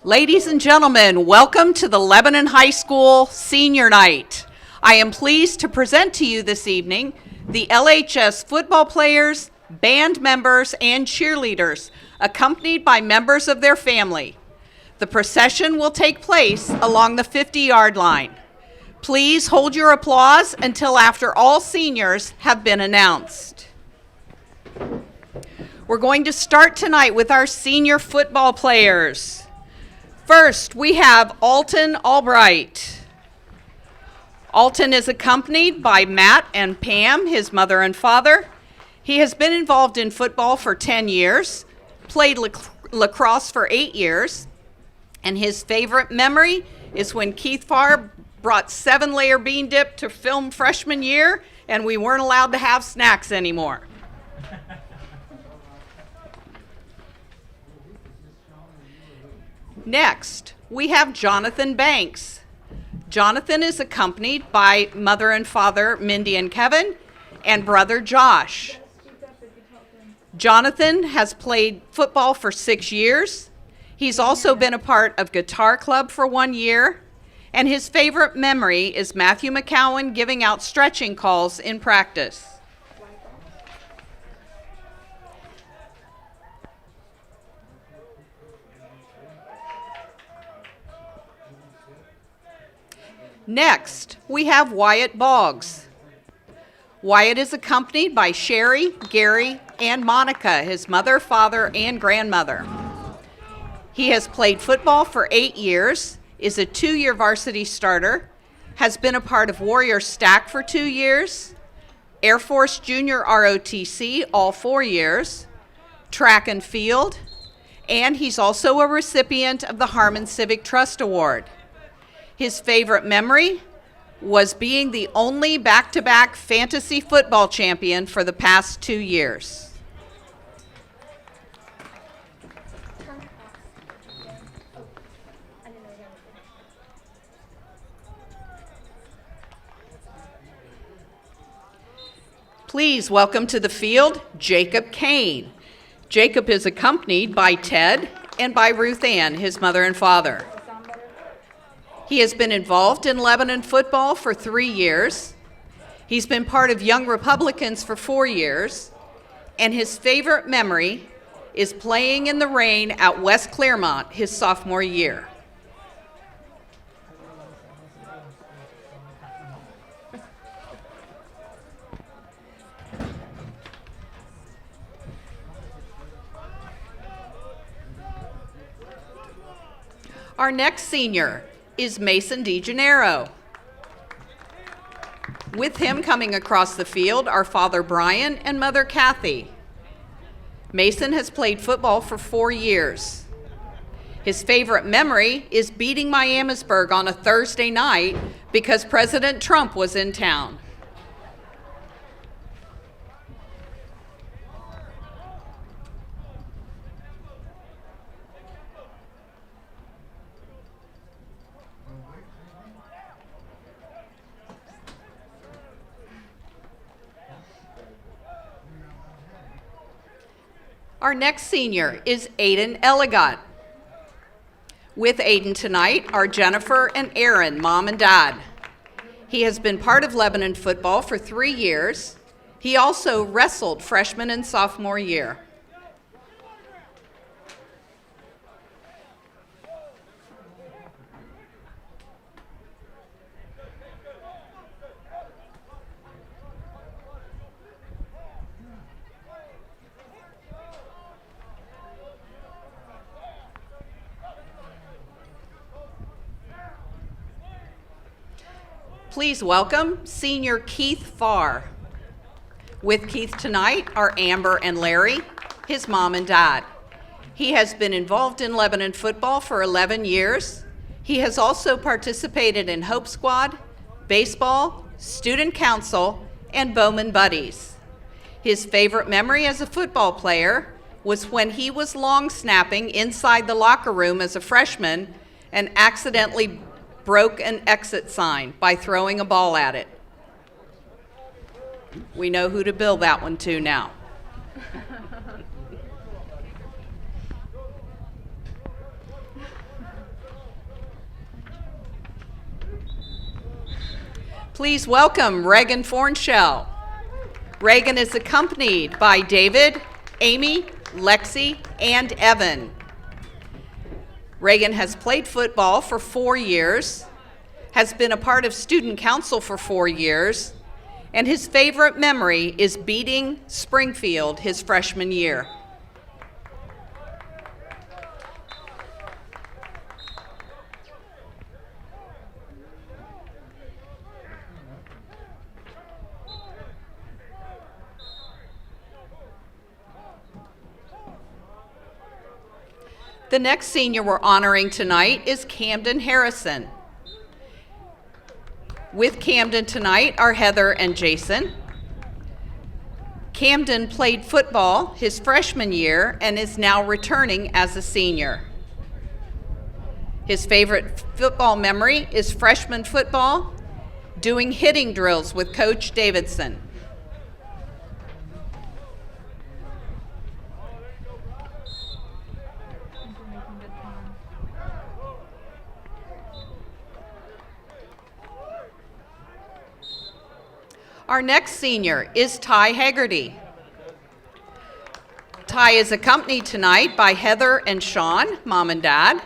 Ladies and gentlemen, welcome to the Lebanon High School Senior Night. I am pleased to present to you this evening the LHS football players, band members, and cheerleaders, accompanied by members of their family. The procession will take place along the 50-yard line. Please hold your applause until after all seniors have been announced. We're going to start tonight with our senior football players. First, we have Alton Albright. Alton is accompanied by Matt and Pam, his mother and father. He has been involved in football for 10 years, played lacrosse for 8 years, and his favorite memory is when Keith Farr brought 7-layer bean dip to film freshman year, and we weren't allowed to have snacks anymore. Next, we have Jonathan Banks. Jonathan is accompanied by mother and father, Mindy and Kevin, and brother Josh. Jonathan has played football for 6 years. He's also been a part of Guitar Club for 1 year, and his favorite memory is Matthew McCowan giving out stretching calls in practice. Next, we have Wyatt Boggs. Wyatt is accompanied by Sherry, Gary, and Monica, his mother, father, and grandmother. He has played football for 8 years, is a 2-year varsity starter, has been a part of Warrior Stack for 2 years, Air Force Junior ROTC all 4 years, track and field, and he's also a recipient of the Harmon Civic Trust Award. His favorite memory was being the only back-to-back fantasy football champion for the past 2 years. Please welcome to the field, Jacob Kane. Jacob is accompanied by Ted and by Ruth Ann, his mother and father. He has been involved in Lebanon football for 3 years. He's been part of Young Republicans for 4 years. And his favorite memory is playing in the rain at West Clermont his sophomore year. Our next senior is Mason DeGennaro. With him coming across the field are Father Brian and Mother Kathy. Mason has played football for 4 years. His favorite memory is beating Miamisburg on a Thursday night because President Trump was in town. Our next senior is Aiden Elligot. With Aiden tonight are Jennifer and Aaron, mom and dad. He has been part of Lebanon football for 3 years. He also wrestled freshman and sophomore year. Please welcome senior Keith Farr. With Keith tonight are Amber and Larry, his mom and dad. He has been involved in Lebanon football for 11 years. He has also participated in Hope Squad, baseball, student council, and Bowman Buddies. His favorite memory as a football player was when he was long snapping inside the locker room as a freshman and accidentally broke an exit sign by throwing a ball at it. We know who to bill that one to now. Please welcome Reagan Fornshell. Reagan is accompanied by David, Amy, Lexi, and Evan. Reagan has played football for 4 years, has been a part of student council for 4 years, and his favorite memory is beating Springfield his freshman year. The next senior we're honoring tonight is Camden Harrison. With Camden tonight are Heather and Jason. Camden played football his freshman year and is now returning as a senior. His favorite football memory is freshman football, doing hitting drills with Coach Davidson. Our next senior is Ty Haggerty. Ty is accompanied tonight by Heather and Sean, mom and dad.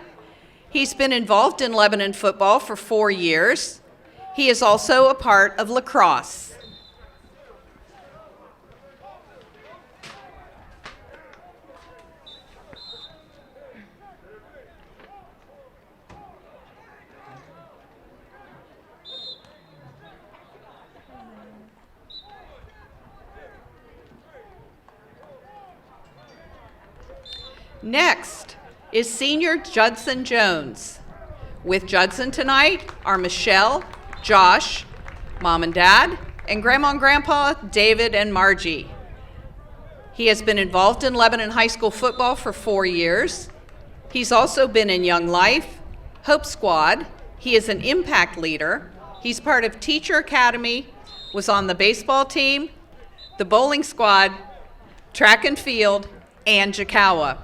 He's been involved in Lebanon football for 4 years. He is also a part of lacrosse. Next is senior Judson Jones. With Judson tonight are Michelle, Josh, mom and dad, and grandma and grandpa, David and Margie. He has been involved in Lebanon High School football for 4 years. He's also been in Young Life, Hope Squad. He is an impact leader. He's part of Teacher Academy, was on the baseball team, the bowling squad, track and field, and Jakawa.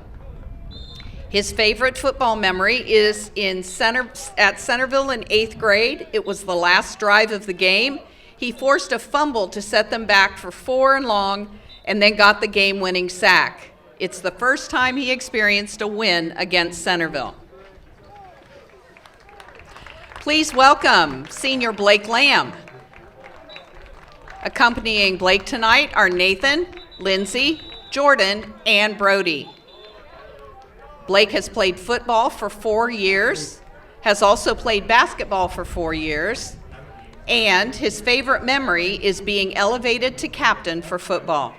His favorite football memory is at Centerville in 8th grade. It was the last drive of the game. He forced a fumble to set them back for 4 and long, and then got the game-winning sack. It's the first time he experienced a win against Centerville. Please welcome senior Blake Lamb. Accompanying Blake tonight are Nathan, Lindsay, Jordan, and Brody. Blake has played football for 4 years, has also played basketball for 4 years, and his favorite memory is being elevated to captain for football.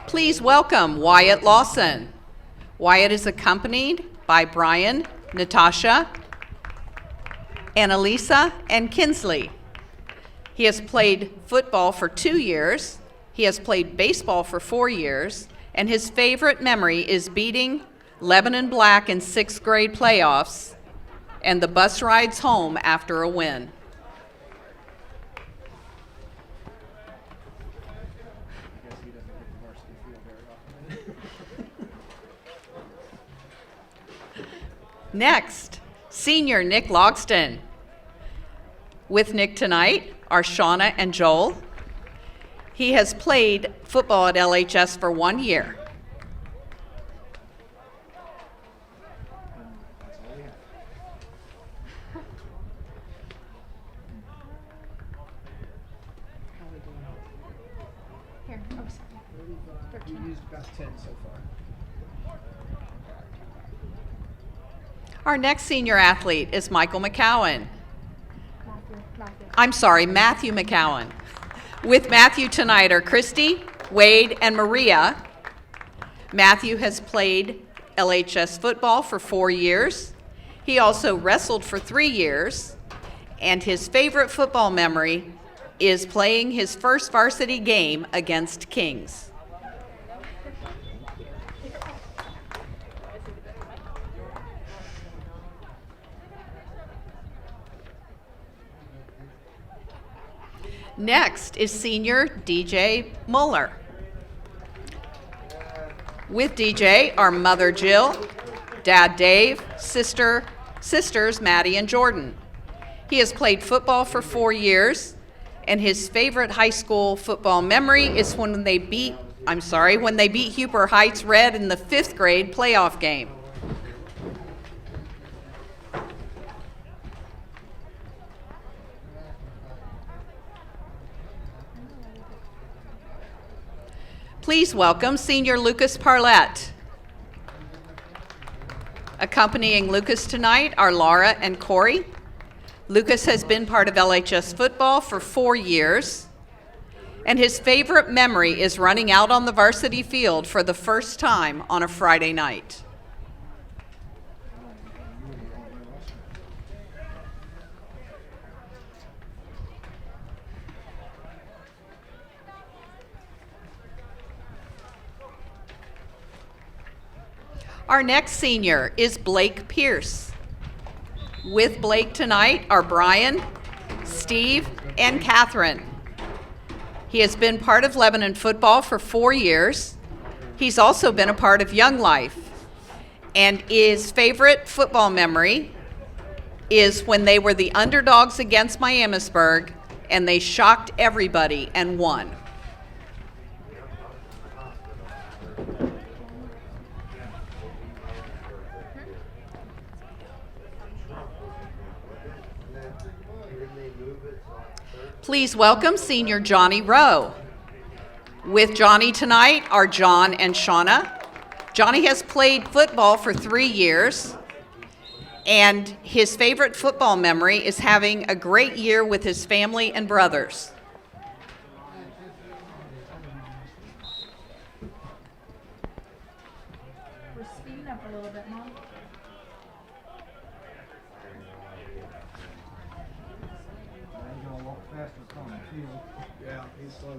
Please welcome Wyatt Lawson. Wyatt is accompanied by Brian, Natasha, Annalisa, and Kinsley. He has played football for 2 years. He has played baseball for 4 years, and his favorite memory is beating Lebanon Black in 6th grade playoffs and the bus rides home after a win. Next, senior Nick Logston. With Nick tonight are Shauna and Joel. He has played football at LHS for 1 year. Here, oh, sorry. We used about 10 so far. Our next senior athlete is Michael McCowan. Matthew McCowan. With Matthew tonight are Christy, Wade, and Maria. Matthew has played LHS football for 4 years. He also wrestled for 3 years, and his favorite football memory is playing his first varsity game against Kings. Next is senior DJ Muller. With DJ are mother Jill, dad Dave, sisters Maddie and Jordan. He has played football for 4 years, and his favorite high school football memory is when they beat Huber Heights Red in the 5th grade playoff game. Please welcome senior Lucas Parlett. Accompanying Lucas tonight are Laura and Corey. Lucas has been part of LHS football for 4 years, and his favorite memory is running out on the varsity field for the first time on a Friday night. Our next senior is Blake Pierce. With Blake tonight are Brian, Steve, and Catherine. He has been part of Lebanon football for 4 years. He's also been a part of Young Life. And his favorite football memory is when they were the underdogs against Miamisburg and they shocked everybody and won. Please welcome senior Johnny Rowe. With Johnny tonight are John and Shauna. Johnny has played football for 3 years, and his favorite football memory is having a great year with his family and brothers. We're speeding up a little bit, Mom. Yeah, he's slow.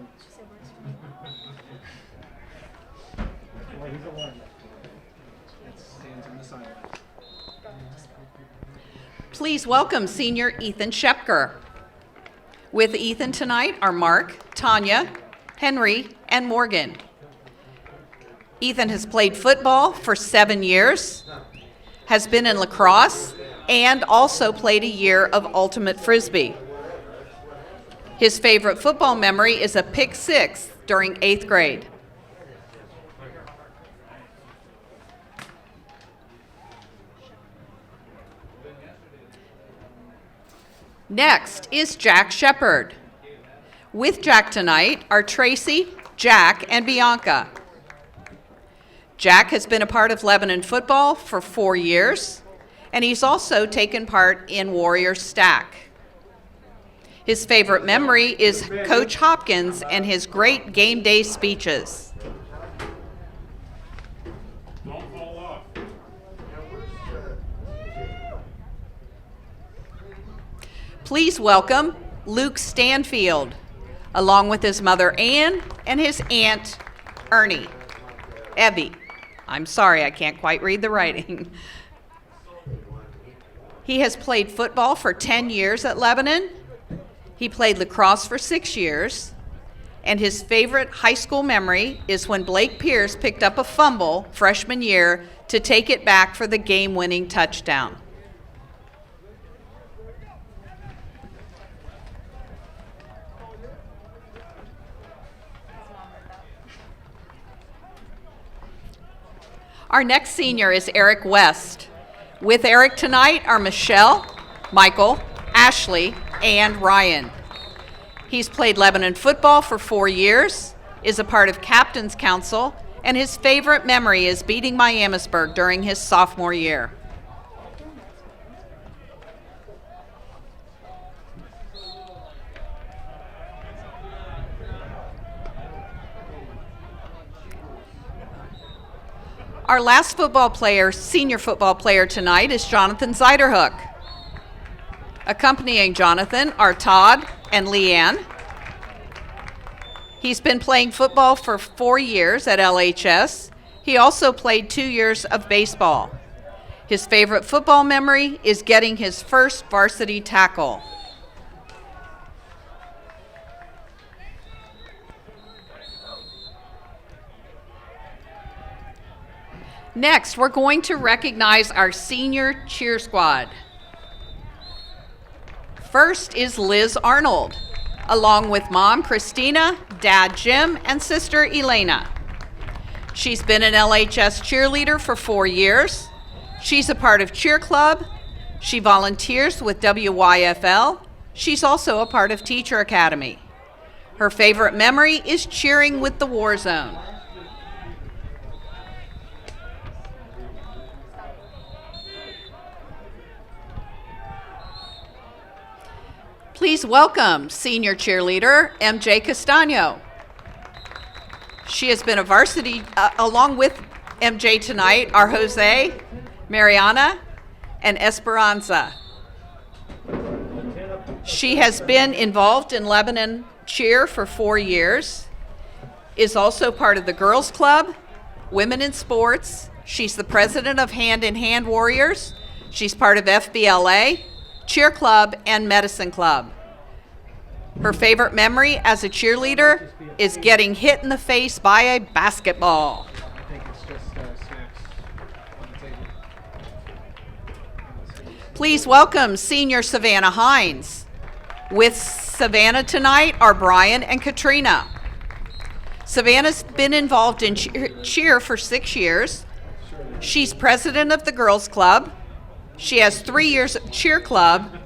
Well, he's a learner. It stands in the silence. Please welcome senior Ethan Shepker. With Ethan tonight are Mark, Tanya, Henry, and Morgan. Ethan has played football for 7 years, has been in lacrosse, and also played a year of ultimate frisbee. His favorite football memory is a pick 6 during 8th grade. Next is Jack Shepard. With Jack tonight are Tracy, Jack, and Bianca. Jack has been a part of Lebanon football for 4 years, and he's also taken part in Warrior Stack. His favorite memory is Coach Hopkins and his great game day speeches. Don't fall off. Please welcome Luke Stanfield, along with his mother Ann and his aunt Evie. I'm sorry, I can't quite read the writing. He has played football for 10 years at Lebanon. He played lacrosse for 6 years, and his favorite high school memory is when Blake Pierce picked up a fumble freshman year to take it back for the game-winning touchdown. Our next senior is Eric West. With Eric tonight are Michelle, Michael, Ashley, and Ryan. He's played Lebanon football for 4 years, is a part of Captain's Council, and his favorite memory is beating Miamisburg during his sophomore year. Our last senior football player tonight is Jonathan Zeiderhook. Accompanying Jonathan are Todd and Leanne. He's been playing football for 4 years at LHS. He also played 2 years of baseball. His favorite football memory is getting his first varsity tackle. Next, we're going to recognize our senior cheer squad. First is Liz Arnold, along with mom Christina, dad Jim, and sister Elena. She's been an LHS cheerleader for 4 years. She's a part of Cheer Club. She volunteers with WYFL. She's also a part of Teacher Academy. Her favorite memory is cheering with the War Zone. Please welcome senior cheerleader MJ Castaño. She has been a varsity, along with MJ tonight, are Jose, Mariana, and Esperanza. She has been involved in Lebanon cheer for 4 years, is also part of the Girls Club, Women in Sports. She's the president of Hand in Hand Warriors. She's part of FBLA, Cheer Club, and Medicine Club. Her favorite memory as a cheerleader is getting hit in the face by a basketball. I think it's just snacks on the table. Please welcome senior Savannah Hines. With Savannah tonight are Brian and Katrina. Savannah's been involved in cheer for 6 years. She's president of the Girls Club. She has 3 years of Cheer Club,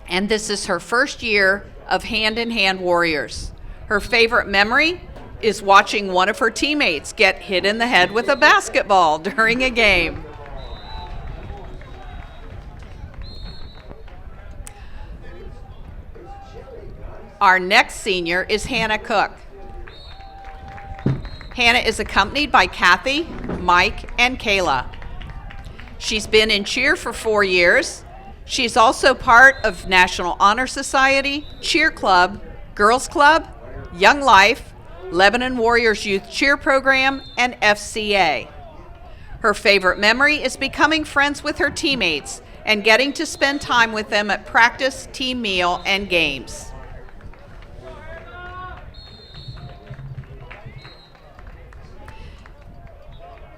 and this is her first year of Hand in Hand Warriors. Her favorite memory is watching one of her teammates get hit in the head with a basketball during a game. Our next senior is Hannah Cook. Hannah is accompanied by Kathy, Mike, and Kayla. She's been in cheer for 4 years. She's also part of National Honor Society, Cheer Club, Girls Club, Young Life, Lebanon Warriors Youth Cheer Program, and FCA. Her favorite memory is becoming friends with her teammates and getting to spend time with them at practice, team meal, and games.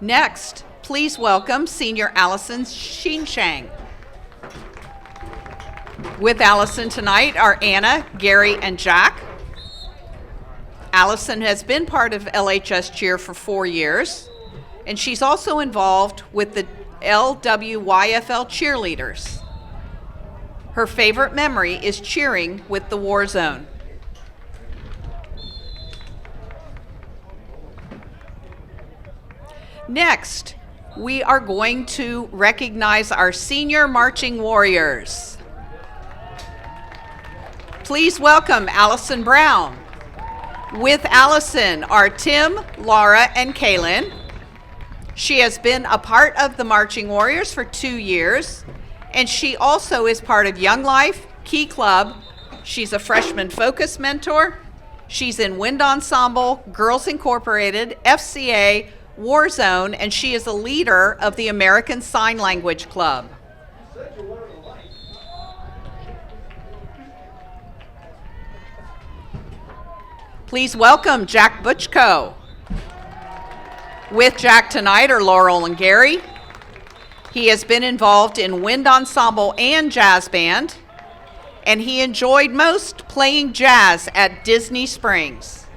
Next, please welcome senior Allison Shinshang. With Allison tonight are Anna, Gary, and Jack. Allison has been part of LHS Cheer for 4 years, and she's also involved with the LWYFL cheerleaders. Her favorite memory is cheering with the War Zone. Next, we are going to recognize our senior marching warriors. Please welcome Allison Brown. With Allison are Tim, Laura, and Kaylin. She has been a part of the Marching Warriors for 2 years, and she also is part of Young Life, Key Club. She's a freshman focus mentor. She's in Wind Ensemble, Girls Incorporated, FCA, War Zone, and she is a leader of the American Sign Language Club. Please welcome Jack Butchko. With Jack tonight are Laurel and Gary. He has been involved in Wind Ensemble and Jazz Band, and he enjoyed most playing jazz at Disney Springs.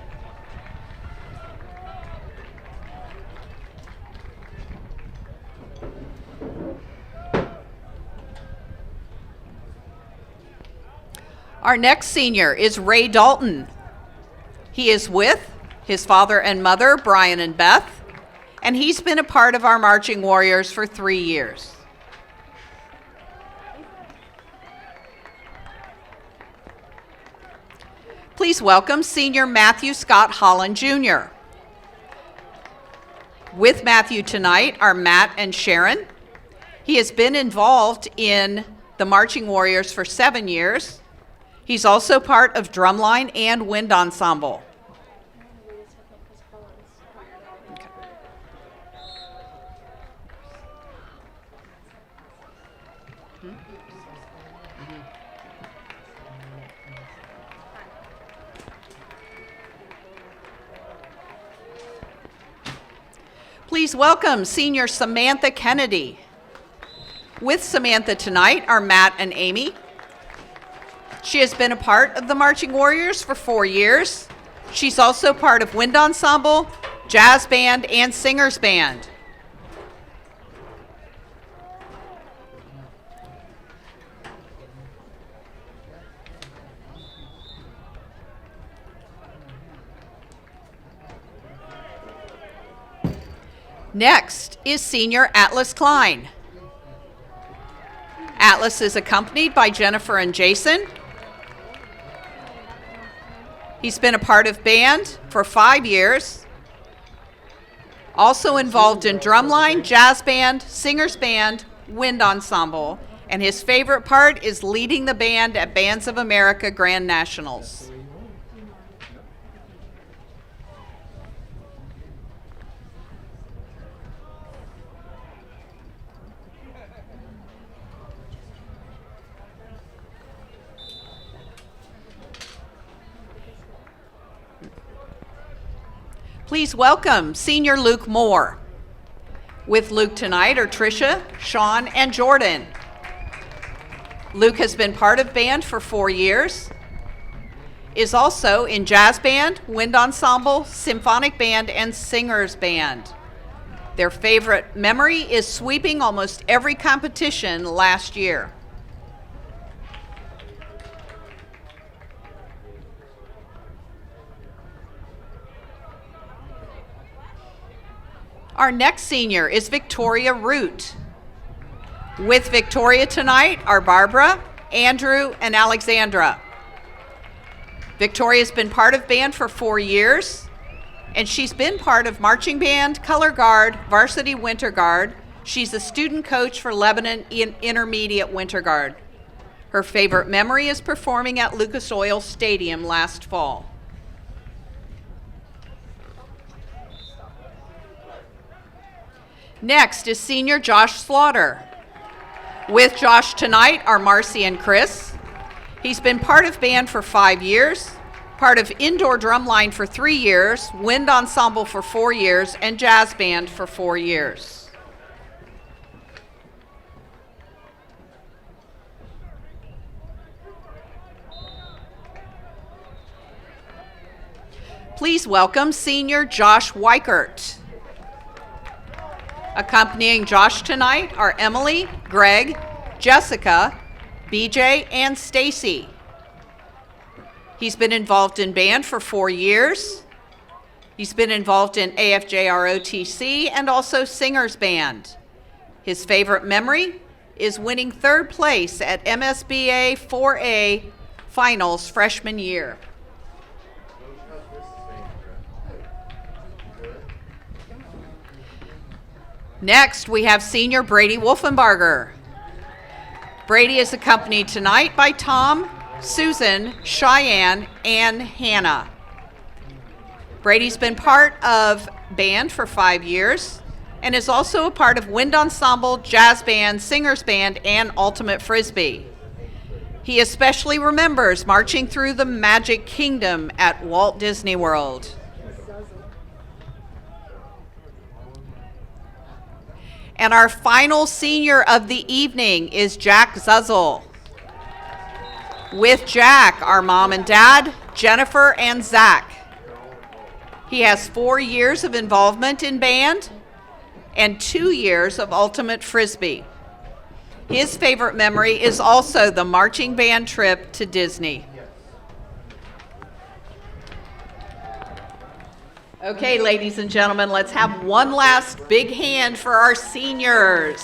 Our next senior is Ray Dalton. He is with his father and mother, Brian and Beth, and he's been a part of our Marching Warriors for 3 years. Please welcome senior Matthew Scott Holland Jr. With Matthew tonight are Matt and Sharon. He has been involved in the Marching Warriors for 7 years. He's also part of Drumline and Wind Ensemble. Please welcome senior Samantha Kennedy. With Samantha tonight are Matt and Amy. She has been a part of the Marching Warriors for 4 years. She's also part of wind ensemble, jazz band, and singers band. Next is senior Atlas Klein. Atlas is accompanied by Jennifer and Jason. He's been a part of band for 5 years. Also involved in drumline, jazz band, singers band, wind ensemble, and his favorite part is leading the band at Bands of America Grand Nationals. Please welcome senior Luke Moore. With Luke tonight are Tricia, Sean, and Jordan. Luke has been part of band for 4 years, is also in jazz band, wind ensemble, symphonic band, and singers band. Their favorite memory is sweeping almost every competition last year. Our next senior is Victoria Root. With Victoria tonight are Barbara, Andrew, and Alexandra. Victoria's been part of band for 4 years, and she's been part of marching band, color guard, varsity winter guard. She's a student coach for Lebanon Intermediate Winter Guard. Her favorite memory is performing at Lucas Oil Stadium last fall. Next is senior Josh Slaughter. With Josh tonight are Marcy and Chris. He's been part of band for 5 years, part of indoor drumline for 3 years, wind ensemble for 4 years, and jazz band for 4 years. Please welcome senior Josh Weichert. Accompanying Josh tonight are Emily, Greg, Jessica, BJ, and Stacy. He's been involved in band for 4 years. He's been involved in AFJROTC and also singers band. His favorite memory is winning 3rd place at MSBA 4A finals freshman year. Next, we have senior Brady Wolfenbarger. Brady is accompanied tonight by Tom, Susan, Cheyenne, and Hannah. Brady's been part of band for 5 years and is also a part of wind ensemble, jazz band, singers band, and ultimate frisbee. He especially remembers marching through the Magic Kingdom at Walt Disney World. And our final senior of the evening is Jack Zuzzle. With Jack are mom and dad, Jennifer and Zach. He has 4 years of involvement in band and 2 years of ultimate frisbee. His favorite memory is also the marching band trip to Disney. Okay, ladies and gentlemen, let's have one last big hand for our seniors.